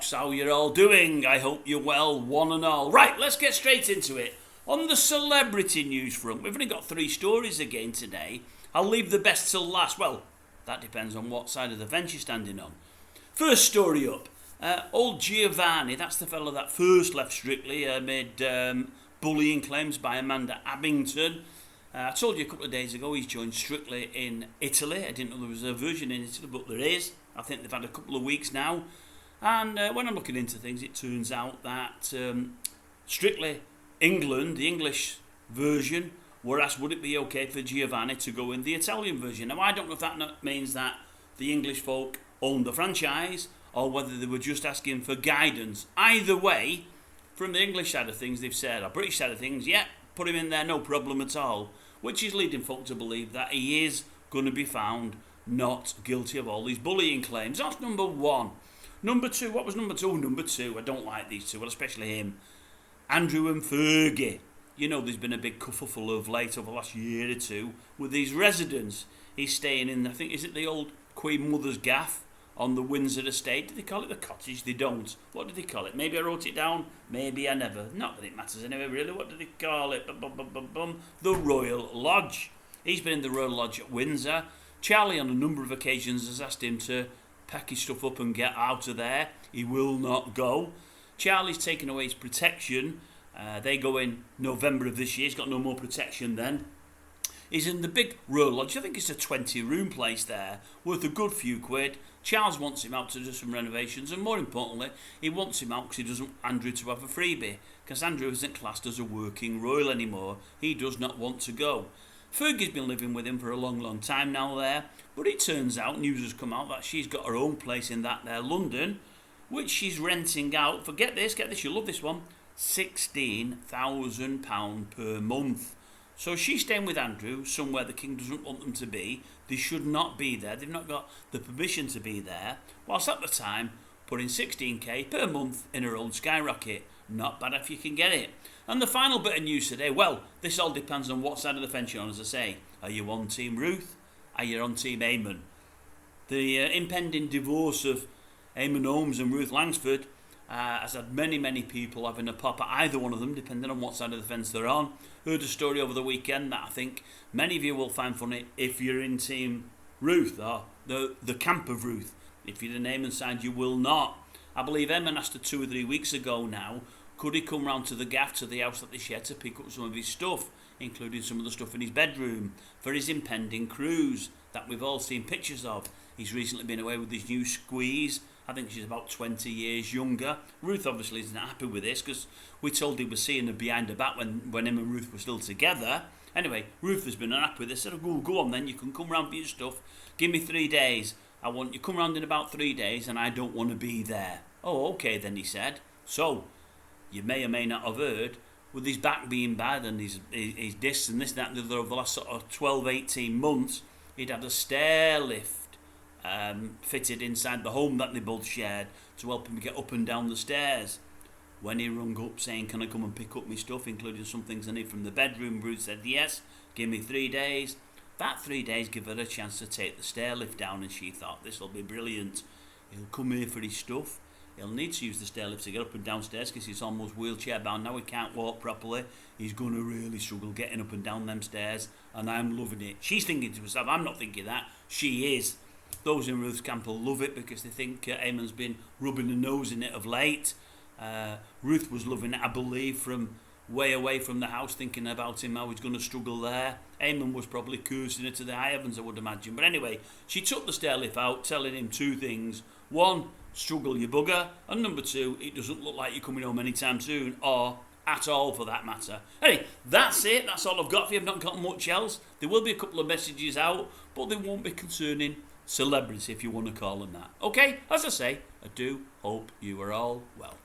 folks, how you're all doing? I hope you're well, one and all. Right, let's get straight into it. On the celebrity news front, we've only got 3 stories again today. I'll leave the best till last. Well, that depends on what side of the fence you're standing on. First story up. Old Giovanni, that's the fellow that first left Strictly, made bullying claims by Amanda Abington. I told you a couple of days ago he's joined Strictly in Italy. I didn't know there was a version in Italy, but there is. I think they've had a couple of weeks now. And when I'm looking into things, it turns out that Strictly England, the English version, were asked would it be okay for Giovanni to go in the Italian version. Now, I don't know if that means that the English folk owned the franchise or whether they were just asking for guidance. Either way, from the English side of things, they've said, or British side of things, yeah, put him in there, no problem at all, which is leading folk to believe that he is going to be found not guilty of all these bullying claims. That's number 1. Number 2, what was number 2? Number 2, I don't like these two, well, especially him. Andrew and Fergie. You know, there's been a big kerfuffle of late over the last year or two with these residents. He's staying in, I think, is it the old Queen Mother's gaff on the Windsor estate? Did they call it the cottage? They don't. What did they call it? Maybe I wrote it down. Maybe I never. Not that it matters anyway, really. What did they call it? The Royal Lodge. He's been in the Royal Lodge at Windsor. Charlie, on a number of occasions, has asked him to pack his stuff up and get out of there. He will not go. Charlie's taken away his protection. They go in November of this year. He's got no more protection then. He's in the big Royal Lodge. I think it's a 20-room place there, worth a good few quid. Charles wants him out to do some renovations, and more importantly, he wants him out because he doesn't want Andrew to have a freebie, because Andrew isn't classed as a working royal anymore. He does not want to go. Fergie's been living with him for a long, long time now there, but it turns out, news has come out, that she's got her own place in that there London, which she's renting out for, get this, you'll love this one, £16,000 per month. So she's staying with Andrew, somewhere the king doesn't want them to be. They should not be there. They've not got the permission to be there. Whilst at the time, putting 16k per month in her own skyrocket. Not bad if you can get it. And the final bit of news today, well, this all depends on what side of the fence you're on, as I say. Are you on Team Ruth? Are you on Team Eamonn? The impending divorce of Eamonn Holmes and Ruth Langsford has had many people having a pop at either one of them, depending on what side of the fence they're on. Heard a story over the weekend that I think many of you will find funny if you're in Team Ruth, or the camp of Ruth. If you're in Eamonn side, you will not. I believe Eamonn asked her 2 or 3 weeks ago now, could he come round to the gaff, to the house that they share, to pick up some of his stuff, including some of the stuff in his bedroom, for his impending cruise that we've all seen pictures of. He's recently been away with his new squeeze. I think she's about 20 years younger. Ruth obviously isn't happy with this because we told he was seeing her behind her back when him and Ruth were still together. Anyway, Ruth has been unhappy with this. Said, go on then, you can come round for your stuff. Give me 3 days. I want you come round in about 3 days and I don't want to be there. Oh, okay then, he said. So, you may or may not have heard, with his back being bad and his this and this and that and the other over the last sort of 12, 18 months, he'd had a stair lift fitted inside the home that they both shared to help him get up and down the stairs. When he rung up saying, can I come and pick up my stuff, including some things I need from the bedroom, Ruth said yes, give me 3 days. That 3 days give her a chance to take the stair lift down, and she thought this will be brilliant. He'll come here for his stuff. He'll need to use the stair lift to get up and downstairs because he's almost wheelchair bound now. He can't walk properly. He's going to really struggle getting up and down them stairs, and I'm loving it. She's thinking to herself, I'm not thinking that. She is. Those in Ruth's camp will love it because they think Eamonn's been rubbing a nose in it of late. Ruth was loving it, I believe, from way away from the house, thinking about him, how he's going to struggle there. Eamonn was probably cursing her to the high heavens, I would imagine. But anyway, she took the stair lift out, telling him 2 things. 1, struggle you bugger. And number 2, it doesn't look like you're coming home anytime soon, or at all for that matter. Anyway, that's it. That's all I've got for you. I've not got much else. There will be a couple of messages out, but they won't be concerning celebrities, if you want to call them that. Okay, as I say, I do hope you are all well.